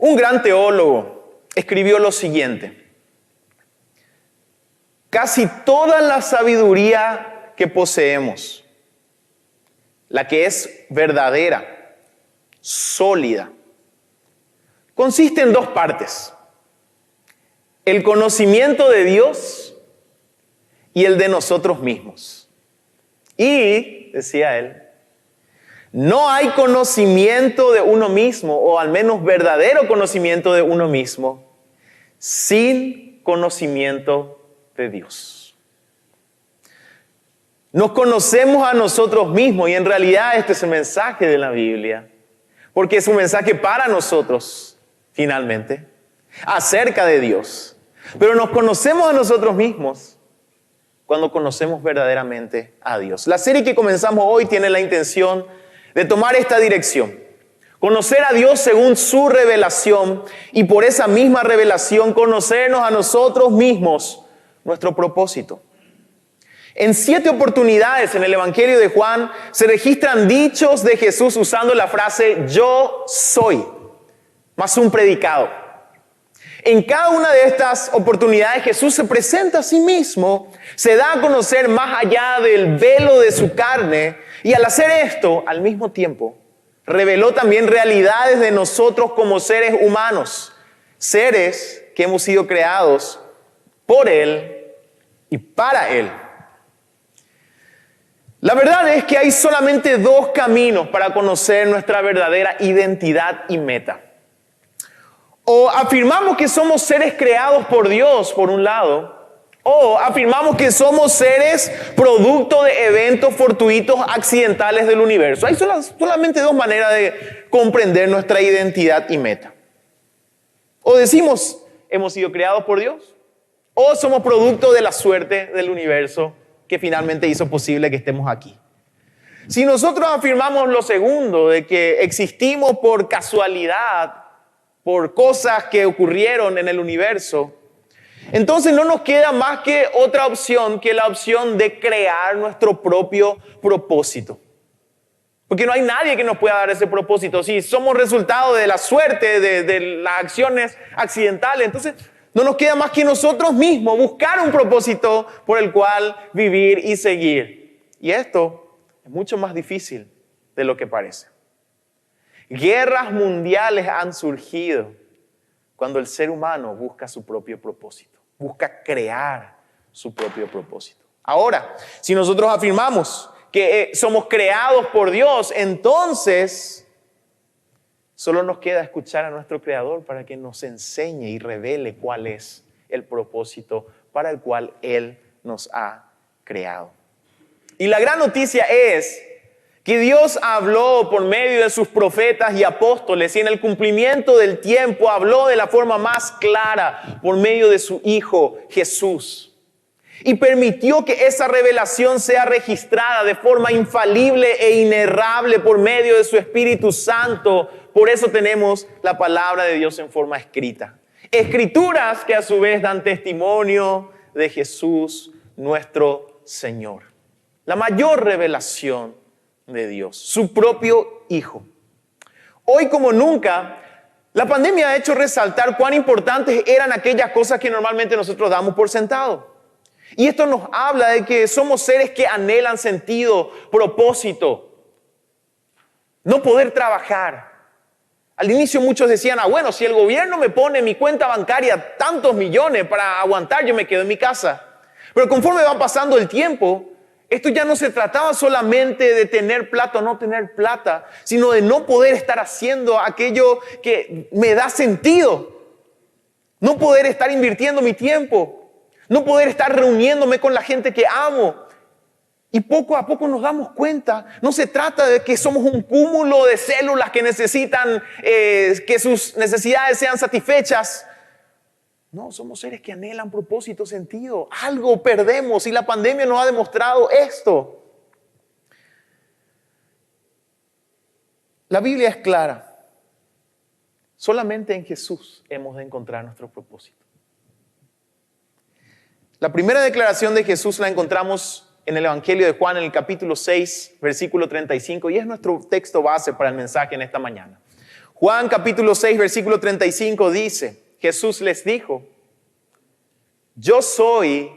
Un gran teólogo escribió lo siguiente: casi toda la sabiduría que poseemos, la que es verdadera, sólida, consiste en dos partes: el conocimiento de Dios y el de nosotros mismos. Y, decía él, no hay conocimiento de uno mismo, o al menos verdadero conocimiento de uno mismo, sin conocimiento de Dios. Nos conocemos a nosotros mismos, y en realidad este es el mensaje de la Biblia, porque es un mensaje para nosotros, finalmente, acerca de Dios. Pero nos conocemos a nosotros mismos cuando conocemos verdaderamente a Dios. La serie que comenzamos hoy tiene la intención de tomar esta dirección: conocer a Dios según su revelación, y por esa misma revelación conocernos a nosotros mismos, nuestro propósito. En 7 oportunidades en el Evangelio de Juan se registran dichos de Jesús usando la frase "yo soy", más un predicado. En cada una de estas oportunidades Jesús se presenta a sí mismo, se da a conocer más allá del velo de su carne, y al hacer esto, al mismo tiempo, reveló también realidades de nosotros como seres humanos, seres que hemos sido creados por Él y para Él. La verdad es que hay solamente 2 caminos para conocer nuestra verdadera identidad y meta. O afirmamos que somos seres creados por Dios, por un lado, o afirmamos que somos seres producto de eventos fortuitos, accidentales del universo. Hay solamente 2 maneras de comprender nuestra identidad y meta. O decimos, hemos sido creados por Dios, o somos producto de la suerte del universo que finalmente hizo posible que estemos aquí. Si nosotros afirmamos lo segundo, de que existimos por casualidad, por cosas que ocurrieron en el universo, entonces no nos queda más que otra opción, que la opción de crear nuestro propio propósito. Porque no hay nadie que nos pueda dar ese propósito. Si somos resultado de la suerte, de las acciones accidentales, entonces no nos queda más que nosotros mismos buscar un propósito por el cual vivir y seguir. Y esto es mucho más difícil de lo que parece. Guerras mundiales han surgido cuando el ser humano busca su propio propósito, busca crear su propio propósito. Ahora, si nosotros afirmamos que somos creados por Dios, entonces solo nos queda escuchar a nuestro Creador para que nos enseñe y revele cuál es el propósito para el cual Él nos ha creado. Y la gran noticia es que Dios habló por medio de sus profetas y apóstoles, y en el cumplimiento del tiempo habló de la forma más clara por medio de su Hijo Jesús. Y permitió que esa revelación sea registrada de forma infalible e inerrable por medio de su Espíritu Santo. Por eso tenemos la palabra de Dios en forma escrita. Escrituras que a su vez dan testimonio de Jesús, nuestro Señor. La mayor revelación de Dios, su propio Hijo. Hoy como nunca, la pandemia ha hecho resaltar cuán importantes eran aquellas cosas que normalmente nosotros damos por sentado. Y esto nos habla de que somos seres que anhelan sentido, propósito. No poder trabajar. Al inicio muchos decían, bueno, si el gobierno me pone en mi cuenta bancaria tantos millones para aguantar, yo me quedo en mi casa. Pero conforme va pasando el tiempo, esto ya no se trataba solamente de tener plata o no tener plata, sino de no poder estar haciendo aquello que me da sentido. No poder estar invirtiendo mi tiempo. No poder estar reuniéndome con la gente que amo. Y poco a poco nos damos cuenta, no se trata de que somos un cúmulo de células que necesitan que sus necesidades sean satisfechas. No, somos seres que anhelan propósito, sentido. Algo perdemos y la pandemia nos ha demostrado esto. La Biblia es clara. Solamente en Jesús hemos de encontrar nuestro propósito. La primera declaración de Jesús la encontramos en el Evangelio de Juan, en el capítulo 6, versículo 35, y es nuestro texto base para el mensaje en esta mañana. Juan capítulo 6, versículo 35 dice, Jesús les dijo, yo soy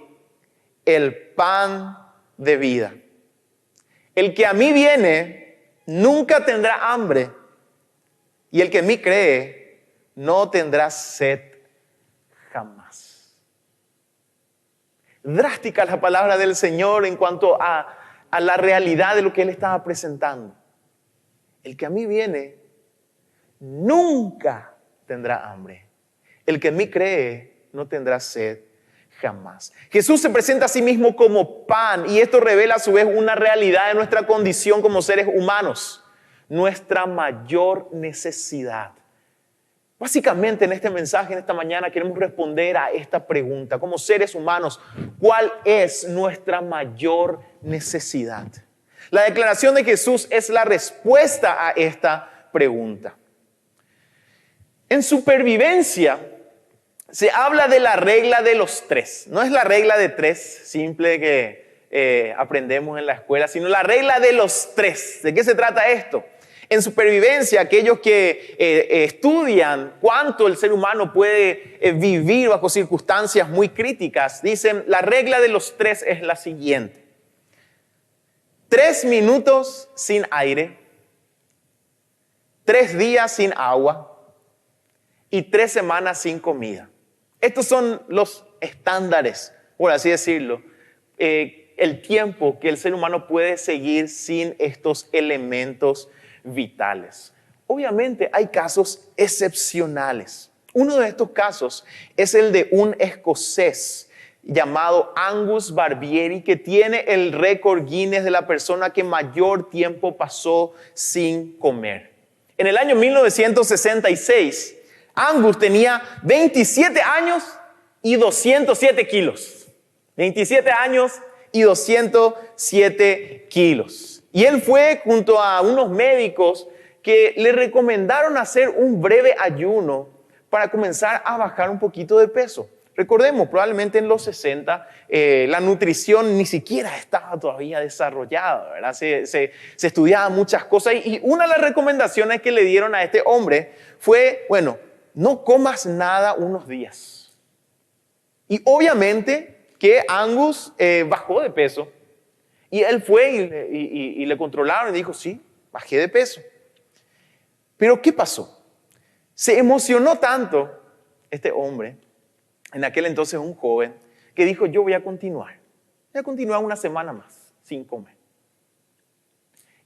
el pan de vida. El que a mí viene nunca tendrá hambre, y el que en mí cree no tendrá sed jamás. Drástica la palabra del Señor en cuanto a la realidad de lo que Él estaba presentando. El que a mí viene nunca tendrá hambre. El que en mí cree no tendrá sed jamás. Jesús se presenta a sí mismo como pan, y esto revela a su vez una realidad de nuestra condición como seres humanos, nuestra mayor necesidad. Básicamente en este mensaje, en esta mañana, queremos responder a esta pregunta. Como seres humanos, ¿cuál es nuestra mayor necesidad? La declaración de Jesús es la respuesta a esta pregunta. En supervivencia se habla de la regla de los tres. No es la regla de tres simple que aprendemos en la escuela, sino la regla de los tres. ¿De qué se trata esto? En supervivencia, aquellos que estudian cuánto el ser humano puede vivir bajo circunstancias muy críticas, dicen, la regla de los tres es la siguiente. 3 minutos sin aire, 3 días sin agua y 3 semanas sin comida. Estos son los estándares, por así decirlo, el tiempo que el ser humano puede seguir sin estos elementos vitales. Obviamente hay casos excepcionales. Uno de estos casos es el de un escocés llamado Angus Barbieri, que tiene el récord Guinness de la persona que mayor tiempo pasó sin comer. En el año 1966, Angus tenía 27 años y 207 kilos. 27 años y 207 kilos. Y él fue junto a unos médicos que le recomendaron hacer un breve ayuno para comenzar a bajar un poquito de peso. Recordemos, probablemente en los 60 la nutrición ni siquiera estaba todavía desarrollada, ¿verdad? Se estudiaban muchas cosas y una de las recomendaciones que le dieron a este hombre fue, bueno, no comas nada unos días. Y obviamente que Angus bajó de peso. Y él fue y le controlaron y dijo, sí, bajé de peso. Pero ¿qué pasó? Se emocionó tanto este hombre, en aquel entonces un joven, que dijo, yo voy a continuar una semana más sin comer.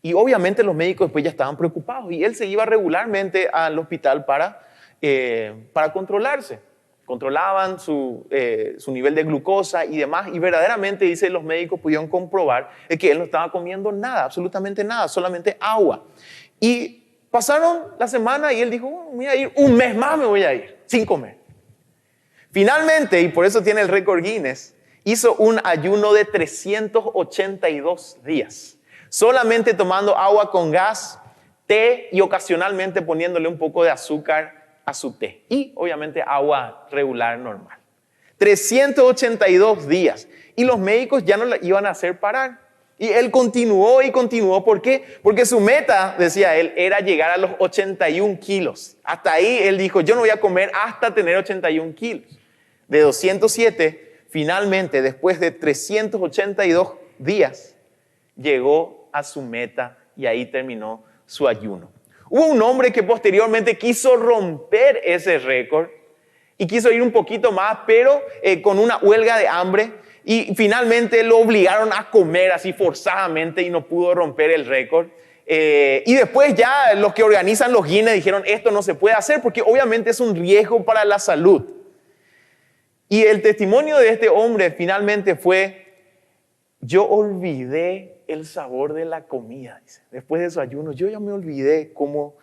Y obviamente los médicos después ya estaban preocupados y él se iba regularmente al hospital para controlarse. Controlaban su nivel de glucosa y demás, y verdaderamente, dice, los médicos pudieron comprobar que él no estaba comiendo nada, absolutamente nada, solamente agua. Y pasaron la semana y él dijo, voy a ir un mes más, me voy a ir sin comer. Finalmente, y por eso tiene el récord Guinness, hizo un ayuno de 382 días, solamente tomando agua con gas, té y ocasionalmente poniéndole un poco de azúcar a su té y obviamente agua regular normal. 382 días y los médicos ya no le iban a hacer parar y él continuó y continuó. ¿Por qué? Porque su meta, decía él, era llegar a los 81 kilos. Hasta ahí él dijo, yo no voy a comer hasta tener 81 kilos. De 207, finalmente después de 382 días llegó a su meta y ahí terminó su ayuno. Hubo un hombre que posteriormente quiso romper ese récord y quiso ir un poquito más, pero con una huelga de hambre, y finalmente lo obligaron a comer así forzadamente y no pudo romper el récord. Y después ya los que organizan los Guinness dijeron, esto no se puede hacer porque obviamente es un riesgo para la salud. Y el testimonio de este hombre finalmente fue, yo olvidé el sabor de la comida, dice. Después de su ayuno, yo ya me olvidé cómo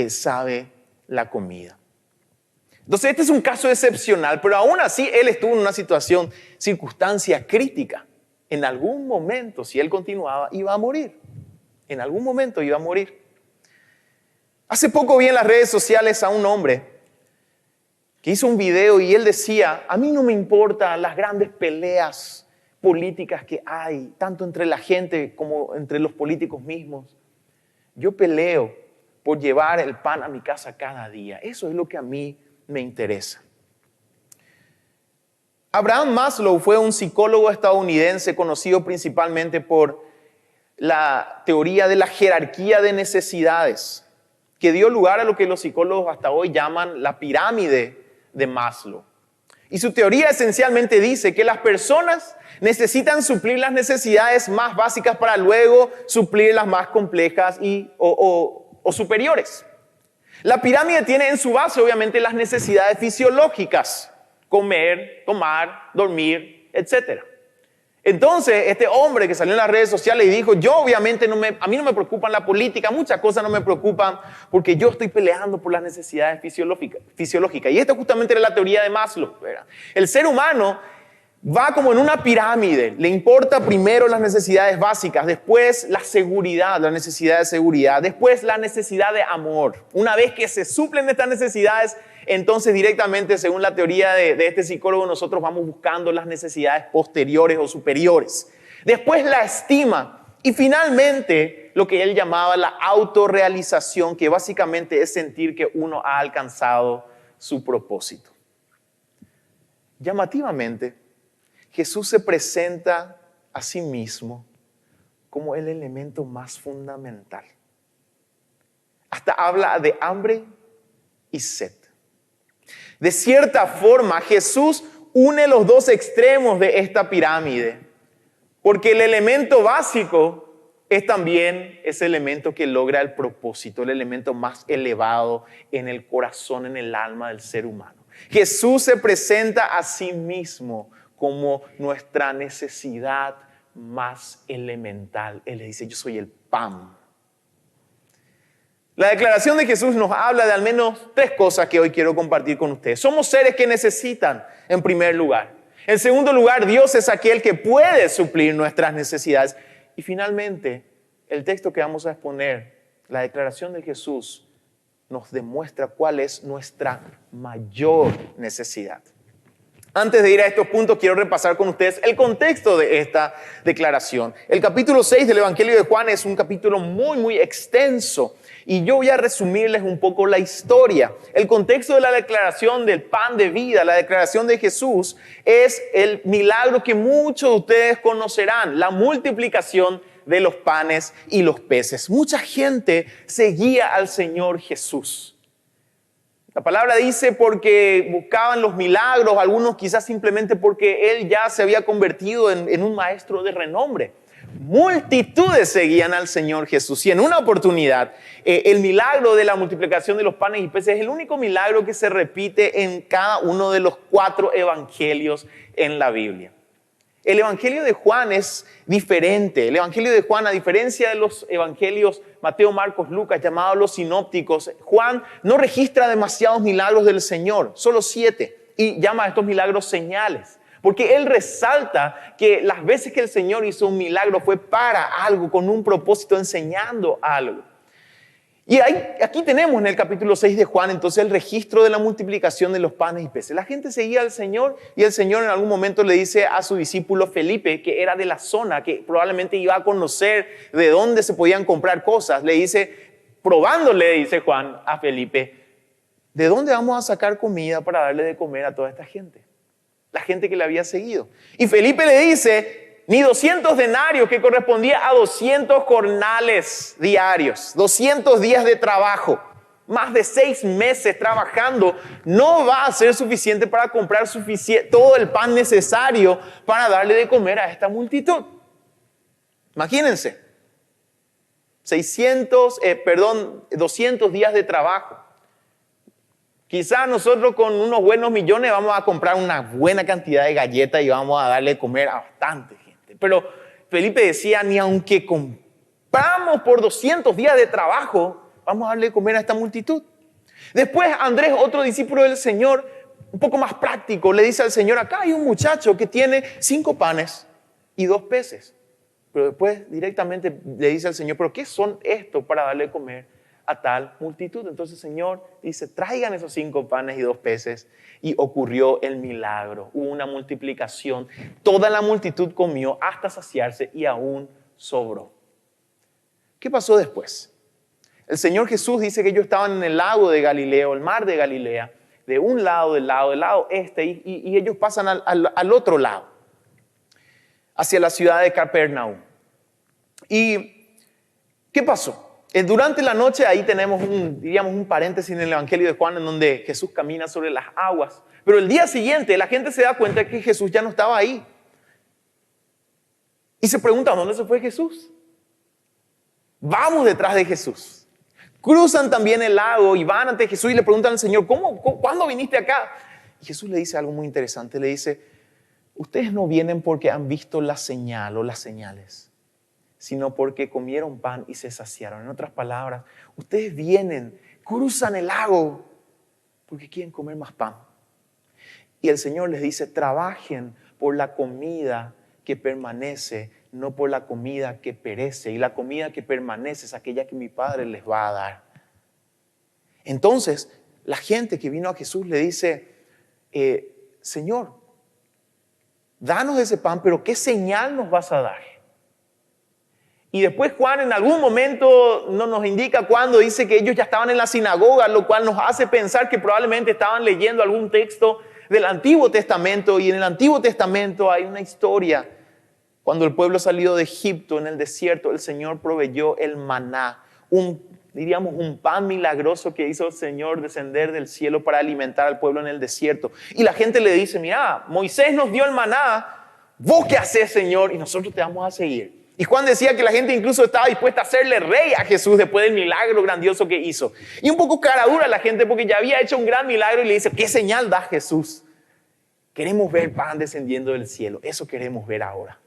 sabe la comida. Entonces, este es un caso excepcional, pero aún así él estuvo en una circunstancia crítica. En algún momento, si él continuaba, iba a morir. En algún momento iba a morir. Hace poco vi en las redes sociales a un hombre que hizo un video y él decía, a mí no me importan las grandes peleas políticas que hay, tanto entre la gente como entre los políticos mismos. Yo peleo por llevar el pan a mi casa cada día. Eso es lo que a mí me interesa. Abraham Maslow fue un psicólogo estadounidense conocido principalmente por la teoría de la jerarquía de necesidades, que dio lugar a lo que los psicólogos hasta hoy llaman la pirámide de Maslow. Y su teoría esencialmente dice que las personas necesitan suplir las necesidades más básicas para luego suplir las más complejas o superiores. La pirámide tiene en su base obviamente las necesidades fisiológicas: comer, tomar, dormir, etc. Entonces, este hombre que salió en las redes sociales y dijo, yo obviamente a mí no me preocupan la política, muchas cosas no me preocupan porque yo estoy peleando por las necesidades fisiológicas. Y esta justamente era la teoría de Maslow, ¿verdad? El ser humano va como en una pirámide, le importa primero las necesidades básicas, después la seguridad, la necesidad de seguridad, después la necesidad de amor. Una vez que se suplen estas necesidades, entonces directamente, según la teoría de este psicólogo, nosotros vamos buscando las necesidades posteriores o superiores. Después la estima y finalmente lo que él llamaba la autorrealización, que básicamente es sentir que uno ha alcanzado su propósito. Llamativamente, Jesús se presenta a sí mismo como el elemento más fundamental. Hasta habla de hambre y sed. De cierta forma, Jesús une los dos extremos de esta pirámide, porque el elemento básico es también ese elemento que logra el propósito, el elemento más elevado en el corazón, en el alma del ser humano. Jesús se presenta a sí mismo como nuestra necesidad más elemental. Él le dice, yo soy el pan. La declaración de Jesús nos habla de al menos 3 cosas que hoy quiero compartir con ustedes. Somos seres que necesitan, en primer lugar. En segundo lugar, Dios es aquel que puede suplir nuestras necesidades. Y finalmente, el texto que vamos a exponer, la declaración de Jesús, nos demuestra cuál es nuestra mayor necesidad. Antes de ir a estos puntos, quiero repasar con ustedes el contexto de esta declaración. El capítulo 6 del Evangelio de Juan es un capítulo muy extenso y yo voy a resumirles un poco la historia. El contexto de la declaración del pan de vida, la declaración de Jesús, es el milagro que muchos de ustedes conocerán, la multiplicación de los panes y los peces. Mucha gente seguía al Señor Jesús. La palabra dice porque buscaban los milagros, algunos quizás simplemente porque Él ya se había convertido en un maestro de renombre. Multitudes seguían al Señor Jesús y en una oportunidad el milagro de la multiplicación de los panes y peces es el único milagro que se repite en cada uno de los 4 evangelios en la Biblia. El Evangelio de Juan es diferente. El Evangelio de Juan, a diferencia de los evangelios Mateo, Marcos, Lucas, llamados los sinópticos, Juan no registra demasiados milagros del Señor, solo 7, y llama a estos milagros señales. Porque él resalta que las veces que el Señor hizo un milagro fue para algo, con un propósito, enseñando algo. Y aquí tenemos en el capítulo 6 de Juan entonces el registro de la multiplicación de los panes y peces. La gente seguía al Señor y el Señor en algún momento le dice a su discípulo Felipe, que era de la zona, que probablemente iba a conocer de dónde se podían comprar cosas. Le dice, probándole, dice Juan a Felipe, ¿de dónde vamos a sacar comida para darle de comer a toda esta gente? La gente que le había seguido. Y Felipe le dice, ni 200 denarios, que correspondía a 200 jornales diarios, 200 días de trabajo, más de 6 meses trabajando, no va a ser suficiente para comprar todo el pan necesario para darle de comer a esta multitud. Imagínense, 200 días de trabajo. Quizás nosotros con unos buenos millones vamos a comprar una buena cantidad de galletas y vamos a darle de comer a bastante gente. Pero Felipe decía, ni aunque compramos por 200 días de trabajo, vamos a darle de comer a esta multitud. Después Andrés, otro discípulo del Señor, un poco más práctico, le dice al Señor, acá hay un muchacho que tiene 5 panes y 2 peces. Pero después directamente le dice al Señor, ¿pero qué son estos para darle de comer a tal multitud? Entonces el Señor dice, traigan esos 5 panes y 2 peces. Y ocurrió el milagro. Hubo una multiplicación. Toda la multitud comió hasta saciarse y aún sobró. ¿Qué pasó después? El Señor Jesús dice que ellos estaban en el lago de Galilea, o el mar de Galilea, de un lado del lado este, y ellos pasan al otro lado, hacia la ciudad de Capernaum. ¿Y qué pasó? Durante la noche ahí tenemos un paréntesis en el Evangelio de Juan en donde Jesús camina sobre las aguas. Pero el día siguiente la gente se da cuenta que Jesús ya no estaba ahí. Y se pregunta, ¿dónde se fue Jesús? Vamos detrás de Jesús. Cruzan también el lago y van ante Jesús y le preguntan al Señor, ¿cuándo viniste acá? Y Jesús le dice algo muy interesante. Le dice, ustedes no vienen porque han visto la señal o las señales, sino porque comieron pan y se saciaron. En otras palabras, ustedes vienen, cruzan el lago porque quieren comer más pan. Y el Señor les dice, trabajen por la comida que permanece, no por la comida que perece. Y la comida que permanece es aquella que mi Padre les va a dar. Entonces, la gente que vino a Jesús le dice, Señor, danos ese pan, pero ¿qué señal nos vas a dar? Y después Juan en algún momento no nos indica cuándo, dice que ellos ya estaban en la sinagoga, lo cual nos hace pensar que probablemente estaban leyendo algún texto del Antiguo Testamento. Y en el Antiguo Testamento hay una historia. Cuando el pueblo salió de Egipto en el desierto, el Señor proveyó el maná, un pan milagroso que hizo el Señor descender del cielo para alimentar al pueblo en el desierto. Y la gente le dice, mira, Moisés nos dio el maná, ¿vos qué hacés, Señor? Y nosotros te vamos a seguir. Y Juan decía que la gente incluso estaba dispuesta a hacerle rey a Jesús después del milagro grandioso que hizo. Y un poco cara dura la gente porque ya había hecho un gran milagro y le dice, ¿qué señal da Jesús? Queremos ver pan descendiendo del cielo, eso queremos ver ahora.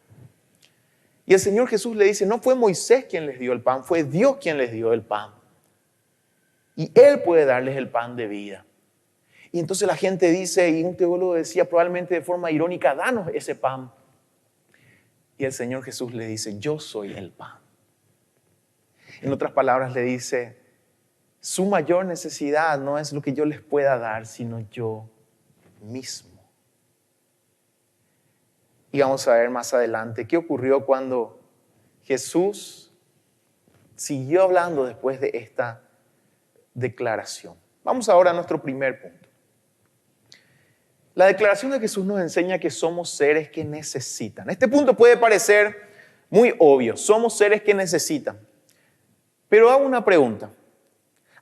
Y el Señor Jesús le dice, no fue Moisés quien les dio el pan, fue Dios quien les dio el pan. Y Él puede darles el pan de vida. Y entonces la gente dice, y un teólogo decía probablemente de forma irónica, danos ese pan. Y el Señor Jesús le dice, yo soy el pan. En otras palabras le dice, su mayor necesidad no es lo que yo les pueda dar, sino yo mismo. Y vamos a ver más adelante qué ocurrió cuando Jesús siguió hablando después de esta declaración. Vamos ahora a nuestro primer punto. La declaración de Jesús nos enseña que somos seres que necesitan. Este punto puede parecer muy obvio, somos seres que necesitan. Pero hago una pregunta.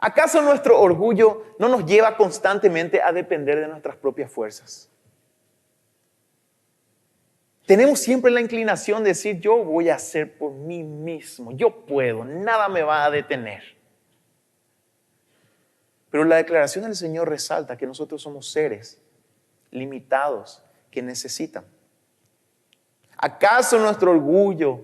¿Acaso nuestro orgullo no nos lleva constantemente a depender de nuestras propias fuerzas? Tenemos siempre la inclinación de decir, yo voy a hacer por mí mismo, yo puedo, nada me va a detener. Pero la declaración del Señor resalta que nosotros somos seres limitados que necesitan. ¿Acaso nuestro orgullo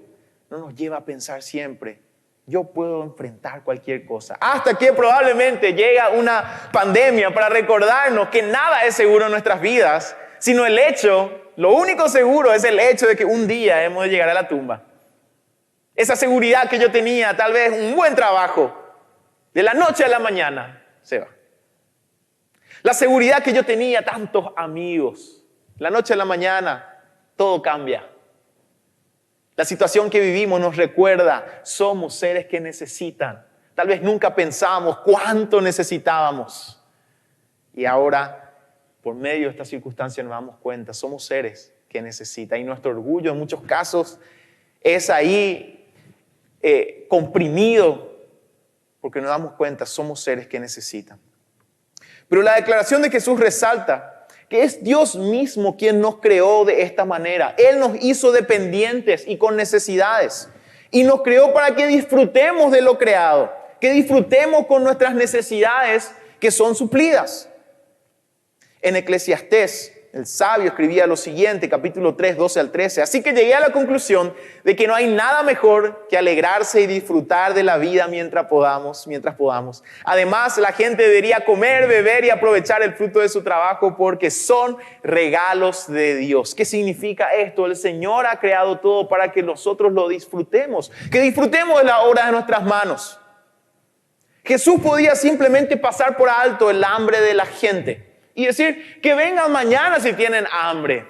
no nos lleva a pensar siempre, yo puedo enfrentar cualquier cosa? Hasta que probablemente llega una pandemia para recordarnos que nada es seguro en nuestras vidas, sino lo único seguro es el hecho de que un día hemos de llegar a la tumba. Esa seguridad que yo tenía, tal vez un buen trabajo, de la noche a la mañana, se va. La seguridad que yo tenía, tantos amigos, la noche a la mañana, todo cambia. La situación que vivimos nos recuerda, somos seres que necesitan. Tal vez nunca pensamos cuánto necesitábamos. Y ahora, por medio de esta circunstancia nos damos cuenta, somos seres que necesitan. Y nuestro orgullo en muchos casos es ahí comprimido, porque nos damos cuenta, somos seres que necesitan. Pero la declaración de Jesús resalta que es Dios mismo quien nos creó de esta manera. Él nos hizo dependientes y con necesidades. Y nos creó para que disfrutemos de lo creado, que disfrutemos con nuestras necesidades que son suplidas. En Eclesiastés, el sabio escribía lo siguiente, capítulo 3, 12 al 13. Así que llegué a la conclusión de que no hay nada mejor que alegrarse y disfrutar de la vida mientras podamos. Además, la gente debería comer, beber y aprovechar el fruto de su trabajo porque son regalos de Dios. ¿Qué significa esto? El Señor ha creado todo para que nosotros lo disfrutemos, que disfrutemos de la obra de nuestras manos. Jesús podía simplemente pasar por alto el hambre de la gente y decir que vengan mañana si tienen hambre.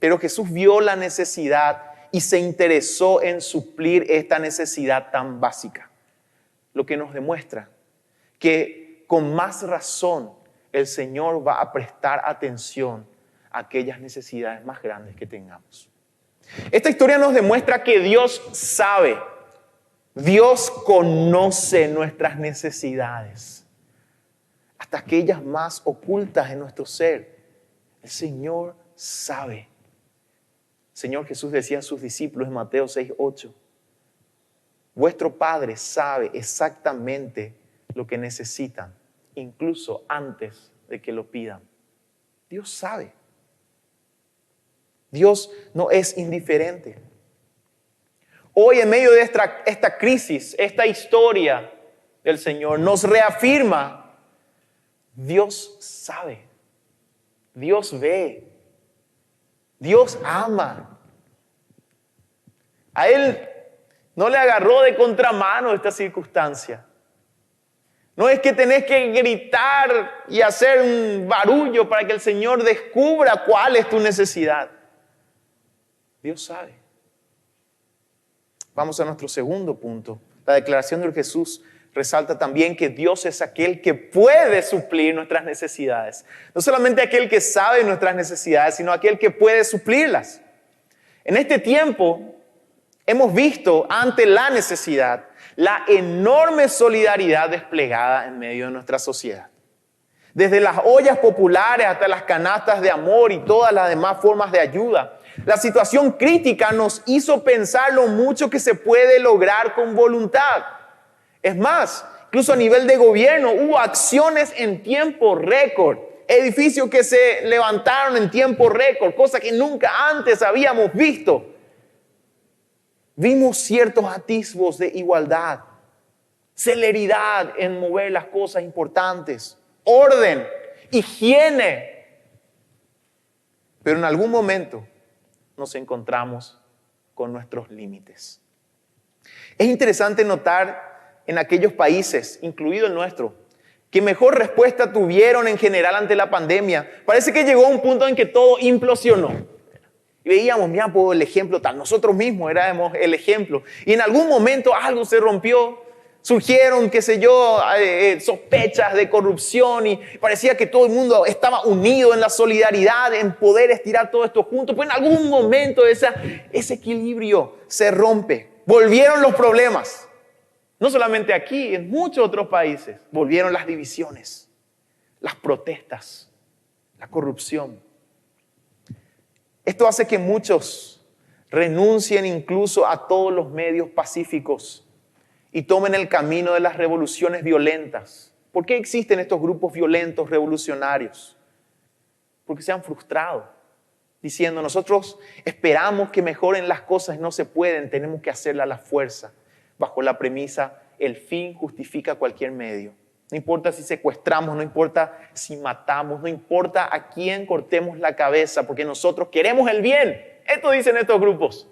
Pero Jesús vio la necesidad y se interesó en suplir esta necesidad tan básica. lo que nos demuestra que con más razón el Señor va a prestar atención a aquellas necesidades más grandes que tengamos. Esta historia nos demuestra que Dios sabe, Dios conoce nuestras necesidades, hasta aquellas más ocultas en nuestro ser. El Señor sabe. El Señor Jesús decía a sus discípulos en Mateo 6:8, vuestro Padre sabe exactamente lo que necesitan, incluso antes de que lo pidan. Dios sabe. Dios no es indiferente. Hoy, en medio de esta crisis, esta historia del Señor nos reafirma, Dios sabe, Dios ve, Dios ama. A Él no le agarró de contramano esta circunstancia. No es que tenés que gritar y hacer un barullo para que el Señor descubra cuál es tu necesidad. Dios sabe. Vamos a nuestro segundo punto. La declaración de Jesús resalta también que Dios es aquel que puede suplir nuestras necesidades. No solamente aquel que sabe nuestras necesidades, sino aquel que puede suplirlas. En este tiempo hemos visto ante la necesidad la enorme solidaridad desplegada en medio de nuestra sociedad. Desde las ollas populares hasta las canastas de amor y todas las demás formas de ayuda. La situación crítica nos hizo pensar lo mucho que se puede lograr con voluntad. Es más, incluso a nivel de gobierno hubo acciones en tiempo récord, edificios que se levantaron en tiempo récord, cosa que nunca antes habíamos visto. Vimos ciertos atisbos de igualdad, celeridad en mover las cosas importantes, orden, higiene. Pero en algún momento nos encontramos con nuestros límites. Es interesante notar en aquellos países, incluido el nuestro, que mejor respuesta tuvieron en general ante la pandemia. Parece que llegó a un punto en que todo implosionó. Y veíamos, mira, pues el ejemplo tal, nosotros mismos éramos el ejemplo. Y en algún momento algo se rompió, surgieron, qué sé yo, sospechas de corrupción y parecía que todo el mundo estaba unido en la solidaridad, en poder estirar todo esto juntos. Pues en algún momento ese equilibrio se rompe. Volvieron los problemas. No solamente aquí, en muchos otros países. Volvieron las divisiones, las protestas, la corrupción. Esto hace que muchos renuncien incluso a todos los medios pacíficos y tomen el camino de las revoluciones violentas. ¿Por qué existen estos grupos violentos revolucionarios? Porque se han frustrado, diciendo, nosotros esperamos que mejoren las cosas, no se pueden, tenemos que hacerla a la fuerza, bajo la premisa, el fin justifica cualquier medio. No importa si secuestramos, no importa si matamos, no importa a quién cortemos la cabeza, porque nosotros queremos el bien. Esto dicen estos grupos.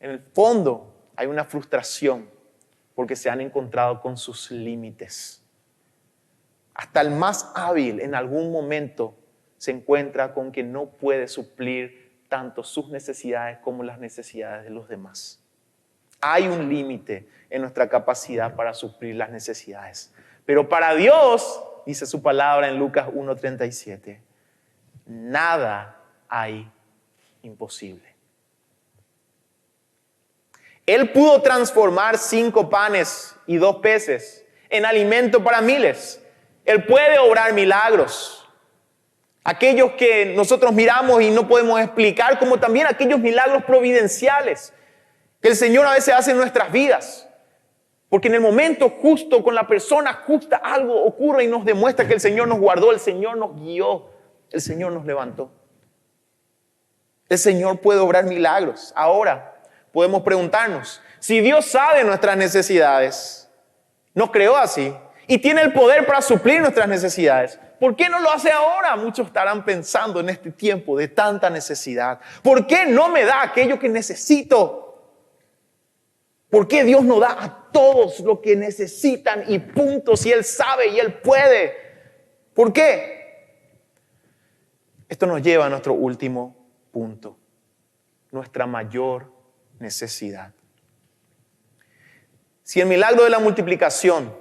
En el fondo hay una frustración porque se han encontrado con sus límites. Hasta el más hábil en algún momento se encuentra con que no puede suplir tanto sus necesidades como las necesidades de los demás. Hay un límite en nuestra capacidad para suplir las necesidades. Pero para Dios, dice su palabra en Lucas 1:37, nada hay imposible. Él pudo transformar 5 panes y 2 peces en alimento para miles. Él puede obrar milagros. Aquellos que nosotros miramos y no podemos explicar, como también aquellos milagros providenciales que el Señor a veces hace en nuestras vidas. Porque en el momento justo, con la persona justa, algo ocurre y nos demuestra que el Señor nos guardó, el Señor nos guió, el Señor nos levantó. El Señor puede obrar milagros. Ahora podemos preguntarnos, si Dios sabe nuestras necesidades, nos creó así y tiene el poder para suplir nuestras necesidades, ¿por qué no lo hace ahora? Muchos estarán pensando en este tiempo de tanta necesidad. ¿Por qué no me da aquello que necesito? ¿Por qué Dios no da a todos lo que necesitan y punto si Él sabe y Él puede? ¿Por qué? Esto nos lleva a nuestro último punto, nuestra mayor necesidad. Si el milagro de la multiplicación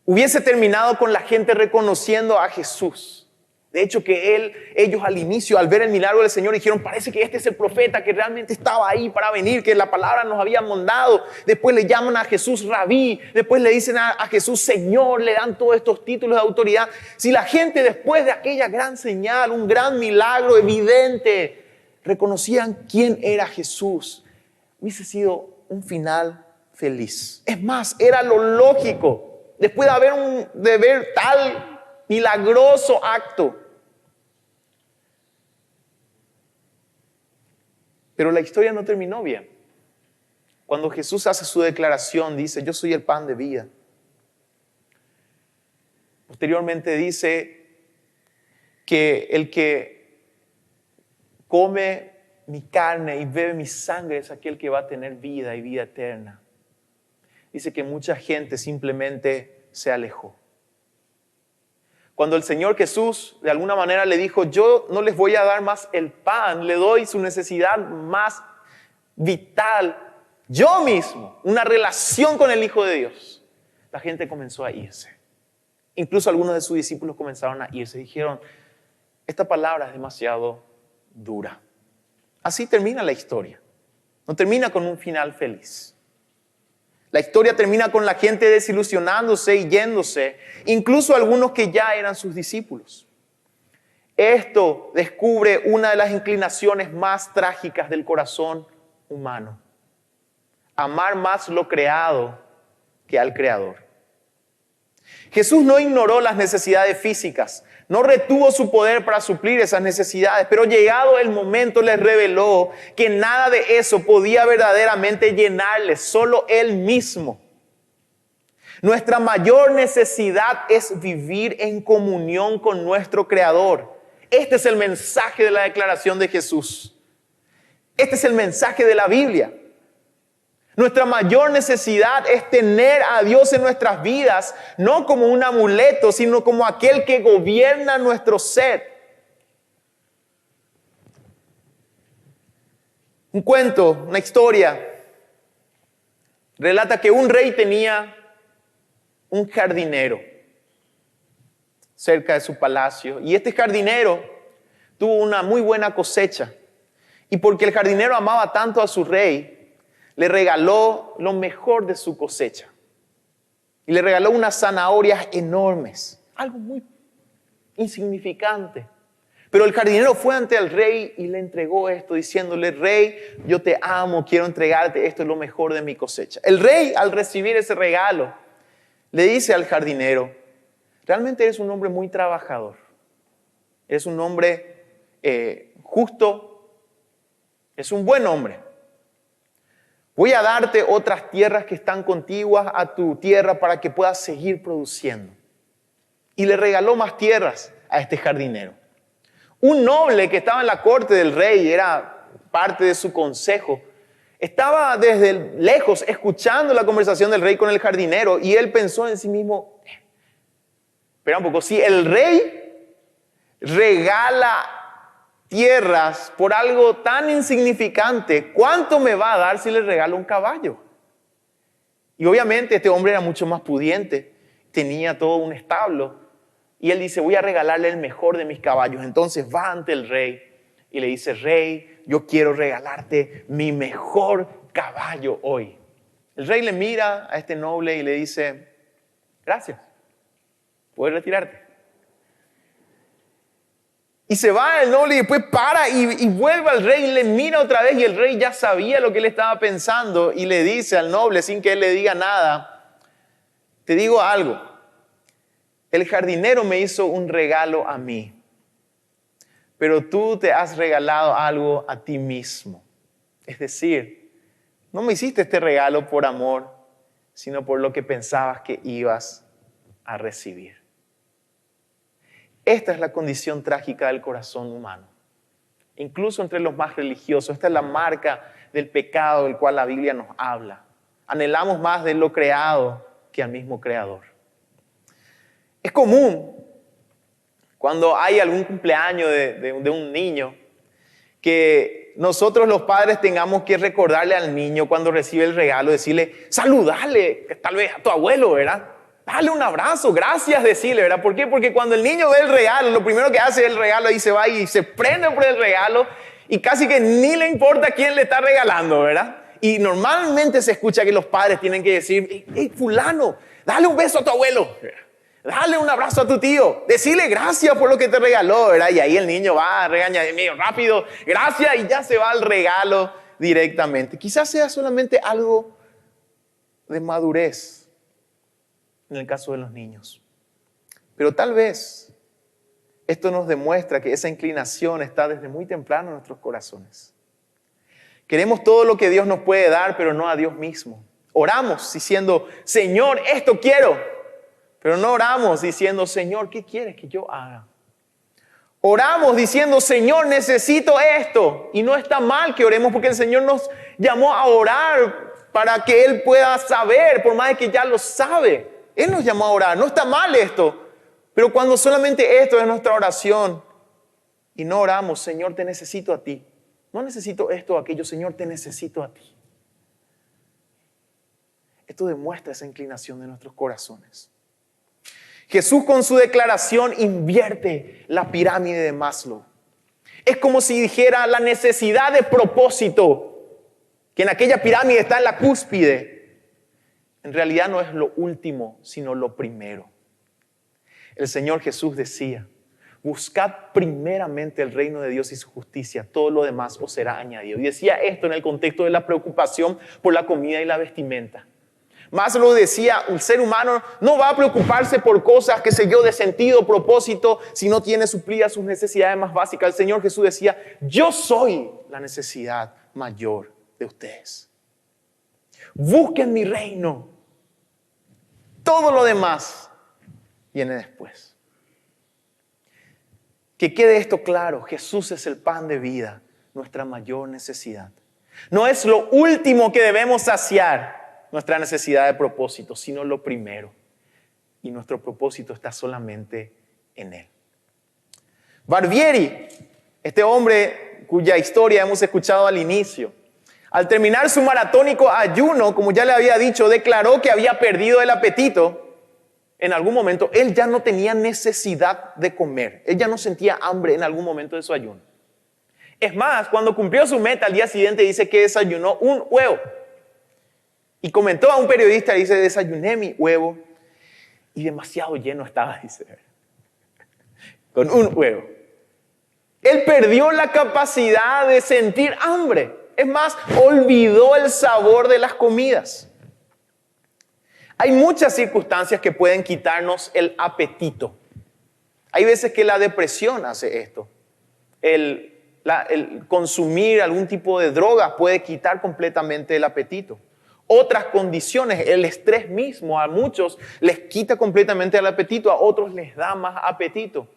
hubiese terminado con la gente reconociendo a Jesús, de hecho que ellos al inicio, al ver el milagro del Señor, dijeron, parece que este es el profeta que realmente estaba ahí para venir, que la palabra nos había mandado. Después le llaman a Jesús Rabí, después le dicen a Jesús Señor, le dan todos estos títulos de autoridad. Si la gente después de aquella gran señal, un gran milagro evidente, reconocían quién era Jesús, hubiese sido un final feliz. Es más, era lo lógico. Después de ver tal milagroso acto. Pero la historia no terminó bien. Cuando Jesús hace su declaración, dice, yo soy el pan de vida. Posteriormente dice que el que come mi carne y bebe mi sangre es aquel que va a tener vida y vida eterna. Dice que mucha gente simplemente se alejó. Cuando el Señor Jesús de alguna manera le dijo, yo no les voy a dar más el pan, le doy su necesidad más vital, yo mismo, una relación con el Hijo de Dios, la gente comenzó a irse. Incluso algunos de sus discípulos comenzaron a irse. Dijeron, esta palabra es demasiado dura. Así termina la historia. No termina con un final feliz. La historia termina con la gente desilusionándose y yéndose, incluso algunos que ya eran sus discípulos. Esto descubre una de las inclinaciones más trágicas del corazón humano: amar más lo creado que al Creador. Jesús no ignoró las necesidades físicas, no retuvo su poder para suplir esas necesidades, pero llegado el momento les reveló que nada de eso podía verdaderamente llenarles, solo Él mismo. Nuestra mayor necesidad es vivir en comunión con nuestro Creador. Este es el mensaje de la declaración de Jesús. Este es el mensaje de la Biblia. Nuestra mayor necesidad es tener a Dios en nuestras vidas, no como un amuleto, sino como aquel que gobierna nuestro ser. Un cuento, una historia, relata que un rey tenía un jardinero cerca de su palacio, y este jardinero tuvo una muy buena cosecha, y porque el jardinero amaba tanto a su rey, le regaló lo mejor de su cosecha. Y le regaló unas zanahorias enormes. Algo muy insignificante. Pero el jardinero fue ante el rey y le entregó esto, diciéndole, rey, yo te amo, quiero entregarte, esto es lo mejor de mi cosecha. El rey, al recibir ese regalo, le dice al jardinero, realmente eres un hombre muy trabajador. Eres un hombre justo. Es un buen hombre. Voy a darte otras tierras que están contiguas a tu tierra para que puedas seguir produciendo. Y le regaló más tierras a este jardinero. Un noble que estaba en la corte del rey, era parte de su consejo, estaba desde lejos escuchando la conversación del rey con el jardinero, y él pensó en sí mismo, espera un poco, si el rey regala tierras por algo tan insignificante, ¿cuánto me va a dar si le regalo un caballo? Y obviamente este hombre era mucho más pudiente, tenía todo un establo, y él dice, voy a regalarle el mejor de mis caballos. Entonces va ante el rey y le dice, rey, yo quiero regalarte mi mejor caballo hoy. El rey le mira a este noble y le dice, gracias, puedes retirarte. Y se va el noble y después para y vuelve al rey y le mira otra vez, y el rey ya sabía lo que él estaba pensando y le dice al noble sin que él le diga nada, te digo algo, el jardinero me hizo un regalo a mí, pero tú te has regalado algo a ti mismo. Es decir, no me hiciste este regalo por amor, sino por lo que pensabas que ibas a recibir. Esta es la condición trágica del corazón humano. Incluso entre los más religiosos, esta es la marca del pecado del cual la Biblia nos habla. Anhelamos más de lo creado que al mismo Creador. Es común cuando hay algún cumpleaños de un niño que nosotros los padres tengamos que recordarle al niño cuando recibe el regalo, decirle, saludale, tal vez a tu abuelo, ¿verdad? Dale un abrazo, gracias, decirle, ¿verdad? ¿Por qué? Porque cuando el niño ve el regalo, lo primero que hace es el regalo y se va y se prende por el regalo y casi que ni le importa quién le está regalando, ¿verdad? Y normalmente se escucha que los padres tienen que decir, hey, fulano, dale un beso a tu abuelo, dale un abrazo a tu tío, decirle gracias por lo que te regaló, ¿verdad? Y ahí el niño va, regaña medio rápido, gracias, y ya se va al regalo directamente. Quizás sea solamente algo de madurez en el caso de los niños. Pero tal vez esto nos demuestra que esa inclinación está desde muy temprano en nuestros corazones. Queremos todo lo que Dios nos puede dar, pero no a Dios mismo. Oramos diciendo, Señor, esto quiero. Pero no oramos diciendo, Señor, ¿qué quieres que yo haga? Oramos diciendo, Señor, necesito esto. Y no está mal que oremos porque el Señor nos llamó a orar para que Él pueda saber, por más de que ya lo sabe. Él nos llamó a orar. No está mal esto. Pero cuando solamente esto es nuestra oración y no oramos, Señor, te necesito a ti. No necesito esto o aquello, Señor, te necesito a ti. Esto demuestra esa inclinación de nuestros corazones. Jesús con su declaración invierte la pirámide de Maslow. Es como si dijera la necesidad de propósito, que en aquella pirámide está en la cúspide. En realidad no es lo último, sino lo primero. El Señor Jesús decía, buscad primeramente el reino de Dios y su justicia, todo lo demás os será añadido. Y decía esto en el contexto de la preocupación por la comida y la vestimenta. Maslow decía, el ser humano no va a preocuparse por cosas, qué sé yo, de sentido, propósito, si no tiene suplidas sus necesidades más básicas. El Señor Jesús decía, yo soy la necesidad mayor de ustedes. Busquen mi reino. Todo lo demás viene después. Que quede esto claro, Jesús es el pan de vida, nuestra mayor necesidad. No es lo último que debemos saciar nuestra necesidad de propósito, sino lo primero. Y nuestro propósito está solamente en Él. Barbieri, este hombre cuya historia hemos escuchado al inicio, al terminar su maratónico ayuno, como ya le había dicho, declaró que había perdido el apetito. En algún momento, él ya no tenía necesidad de comer. Él ya no sentía hambre en algún momento de su ayuno. Es más, cuando cumplió su meta, al día siguiente dice que desayunó un huevo. Y comentó a un periodista, dice, desayuné mi huevo y demasiado lleno estaba, dice, con un huevo. Él perdió la capacidad de sentir hambre. Es más, olvidó el sabor de las comidas. Hay muchas circunstancias que pueden quitarnos el apetito. Hay veces que la depresión hace esto. El consumir algún tipo de droga puede quitar completamente el apetito. Otras condiciones, el estrés mismo, a muchos les quita completamente el apetito, a otros les da más apetito.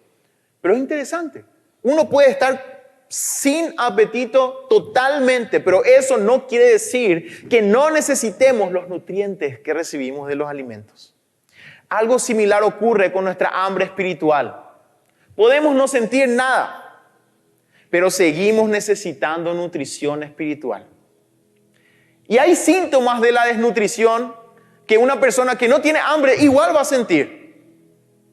Pero es interesante. Uno puede estar sin apetito totalmente, pero eso no quiere decir que no necesitemos los nutrientes que recibimos de los alimentos. Algo similar ocurre con nuestra hambre espiritual. Podemos no sentir nada, pero seguimos necesitando nutrición espiritual. Y hay síntomas de la desnutrición que una persona que no tiene hambre igual va a sentir.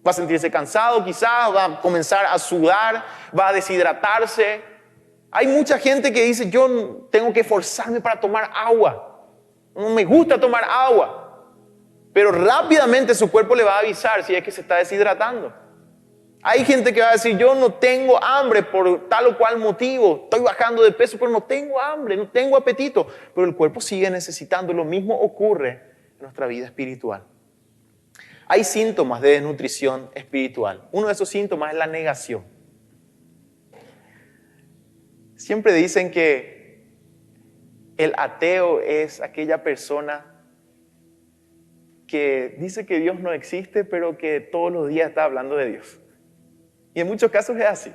Va a sentirse cansado quizás, va a comenzar a sudar, va a deshidratarse. Hay mucha gente que dice, yo tengo que forzarme para tomar agua. No me gusta tomar agua. Pero rápidamente su cuerpo le va a avisar si es que se está deshidratando. Hay gente que va a decir, yo no tengo hambre por tal o cual motivo. Estoy bajando de peso, pero no tengo hambre, no tengo apetito. Pero el cuerpo sigue necesitando. Lo mismo ocurre en nuestra vida espiritual. Hay síntomas de desnutrición espiritual. Uno de esos síntomas es la negación. Siempre dicen que el ateo es aquella persona que dice que Dios no existe, pero que todos los días está hablando de Dios. Y en muchos casos es así.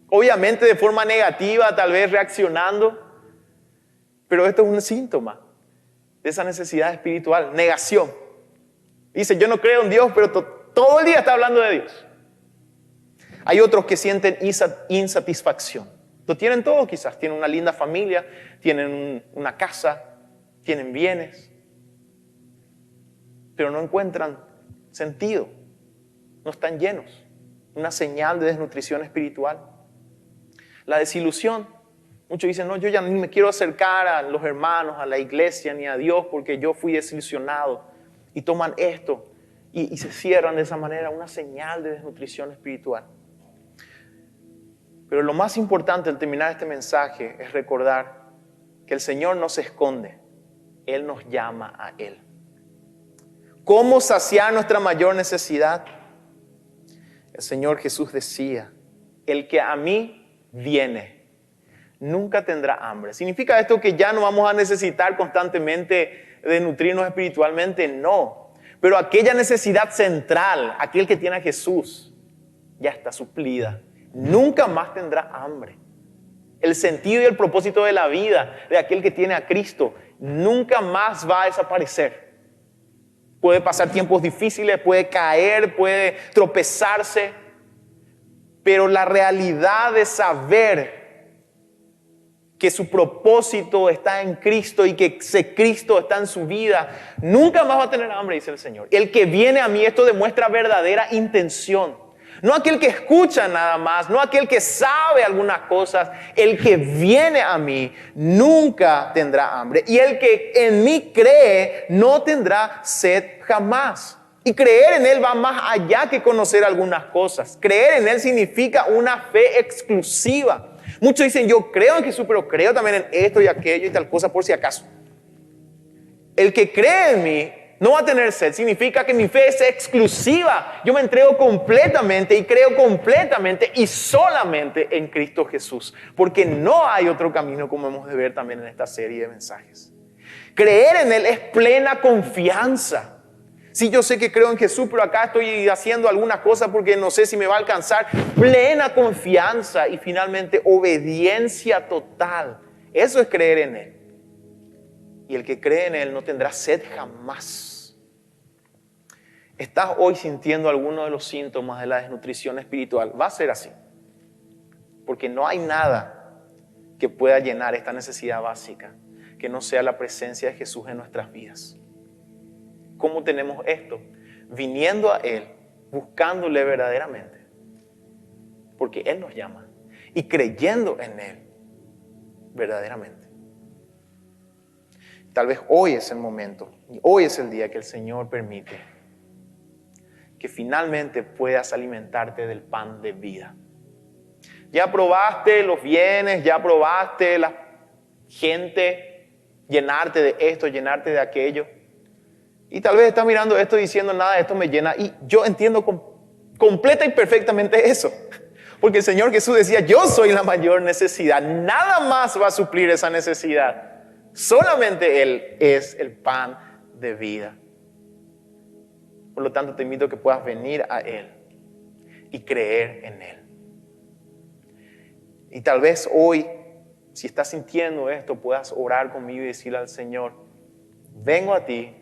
Obviamente de forma negativa, tal vez reaccionando, pero esto es un síntoma de esa necesidad espiritual, negación. Dice, yo no creo en Dios, pero todo el día está hablando de Dios. Hay otros que sienten insatisfacción. Lo tienen todo quizás, tienen una linda familia, tienen una casa, tienen bienes, pero no encuentran sentido, no están llenos. Una señal de desnutrición espiritual. La desilusión. Muchos dicen, no, yo ya ni me quiero acercar a los hermanos, a la iglesia, ni a Dios, porque yo fui desilusionado. Y toman esto y se cierran de esa manera, una señal de desnutrición espiritual. Pero lo más importante al terminar este mensaje es recordar que el Señor no se esconde, Él nos llama a Él. ¿Cómo saciar nuestra mayor necesidad? El Señor Jesús decía, el que a mí viene, nunca tendrá hambre. ¿Significa esto que ya no vamos a necesitar constantemente de nutrirnos espiritualmente? No. Pero aquella necesidad central, aquel que tiene a Jesús, ya está suplida. Nunca más tendrá hambre. El sentido y el propósito de la vida de aquel que tiene a Cristo nunca más va a desaparecer. Puede pasar tiempos difíciles, puede caer, puede tropezarse, pero la realidad de saber que su propósito está en Cristo y que ese Cristo está en su vida, nunca más va a tener hambre, dice el Señor. El que viene a mí, esto demuestra verdadera intención. No aquel que escucha nada más, no aquel que sabe algunas cosas. El que viene a mí nunca tendrá hambre. Y el que en mí cree no tendrá sed jamás. Y creer en Él va más allá que conocer algunas cosas. Creer en Él significa una fe exclusiva. Muchos dicen, yo creo en Jesús, pero creo también en esto y aquello y tal cosa por si acaso. El que cree en mí no va a tener sed, significa que mi fe es exclusiva. Yo me entrego completamente y creo completamente y solamente en Cristo Jesús. Porque no hay otro camino, como hemos de ver también en esta serie de mensajes. Creer en Él es plena confianza. Sí, yo sé que creo en Jesús, pero acá estoy haciendo algunas cosas porque no sé si me va a alcanzar. Plena confianza y finalmente obediencia total. Eso es creer en Él. Y el que cree en Él no tendrá sed jamás. ¿Estás hoy sintiendo alguno de los síntomas de la desnutrición espiritual? Va a ser así. Porque no hay nada que pueda llenar esta necesidad básica que no sea la presencia de Jesús en nuestras vidas. ¿Cómo tenemos esto? Viniendo a Él, buscándole verdaderamente. Porque Él nos llama. Y creyendo en Él verdaderamente. Tal vez hoy es el momento, y hoy es el día que el Señor permite que finalmente puedas alimentarte del pan de vida. Ya probaste los bienes, ya probaste la gente, llenarte de esto, llenarte de aquello. Y tal vez estás mirando esto diciendo, nada de esto me llena. Y yo entiendo completa y perfectamente eso. Porque el Señor Jesús decía, yo soy la mayor necesidad. Nada más va a suplir esa necesidad. Solamente Él es el pan de vida. Por lo tanto, te invito a que puedas venir a Él y creer en Él. Y tal vez hoy, si estás sintiendo esto, puedas orar conmigo y decirle al Señor, vengo a ti,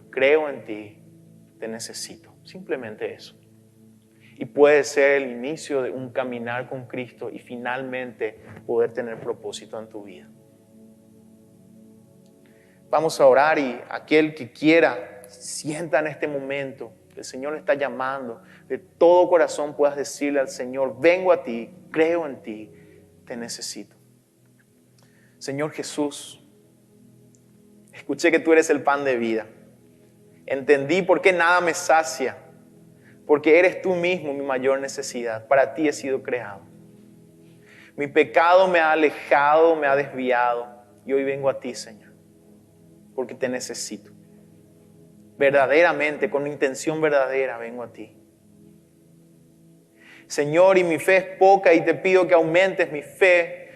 creo en ti, te necesito. Simplemente eso. Y puede ser el inicio de un caminar con Cristo y finalmente poder tener propósito en tu vida. Vamos a orar y aquel que quiera, sienta en este momento, el Señor le está llamando, de todo corazón puedas decirle al Señor, vengo a ti, creo en ti, te necesito. Señor Jesús, escuché que tú eres el pan de vida. Entendí por qué nada me sacia, porque eres tú mismo mi mayor necesidad. Para ti he sido creado. Mi pecado me ha alejado, me ha desviado y hoy vengo a ti, Señor, porque te necesito. Verdaderamente, con intención verdadera, vengo a ti. Señor, y mi fe es poca y te pido que aumentes mi fe,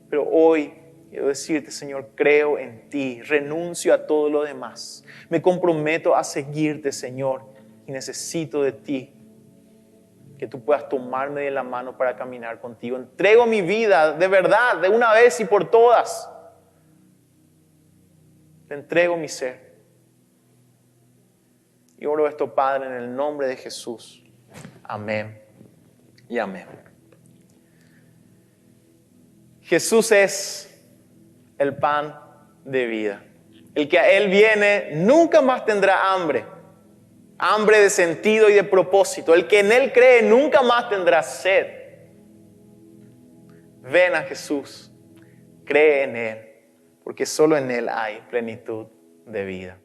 pero hoy quiero decirte, Señor, creo en ti, renuncio a todo lo demás. Me comprometo a seguirte, Señor, y necesito de ti, que tú puedas tomarme de la mano para caminar contigo. Entrego mi vida de verdad, de una vez y por todas. Te entrego mi ser. Y oro esto, Padre, en el nombre de Jesús. Amén y amén. Jesús es el pan de vida. El que a Él viene nunca más tendrá hambre. Hambre de sentido y de propósito. El que en Él cree nunca más tendrá sed. Ven a Jesús. Cree en Él. Porque solo en Él hay plenitud de vida.